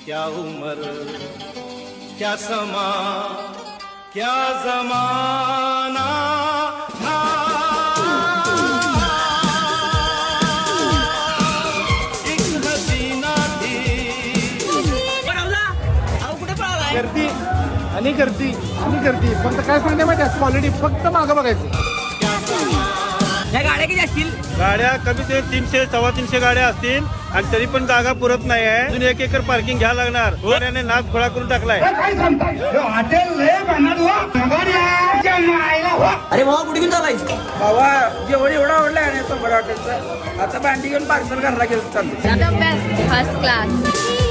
क्या उम्र क्या समा क्या जमाना था। एक हसीना थी। गर्दी आणि गर्दी आणि गर्दी. फक्त काय सांगते माहिती आहे, क्वालिटी फक्त मागं बघायचं. या गाड्या किती असतील? गाड्या कमी ते 300-325 गाड्या असतील आणि तरी पण जागा पुरत नाही आहे. अजून 1 एकर पार्किंग घ्यायला लागणार. गाड्याने नाद खोळा करून टाकलाय. अरे भावा कुठे घेऊन चालाय? बाबा जेवण एवढं आवडलं आहे ना 100 हॉटेलचं. आता भांडी घेऊन पार्सल घरला गेलं चाललं. Best first class.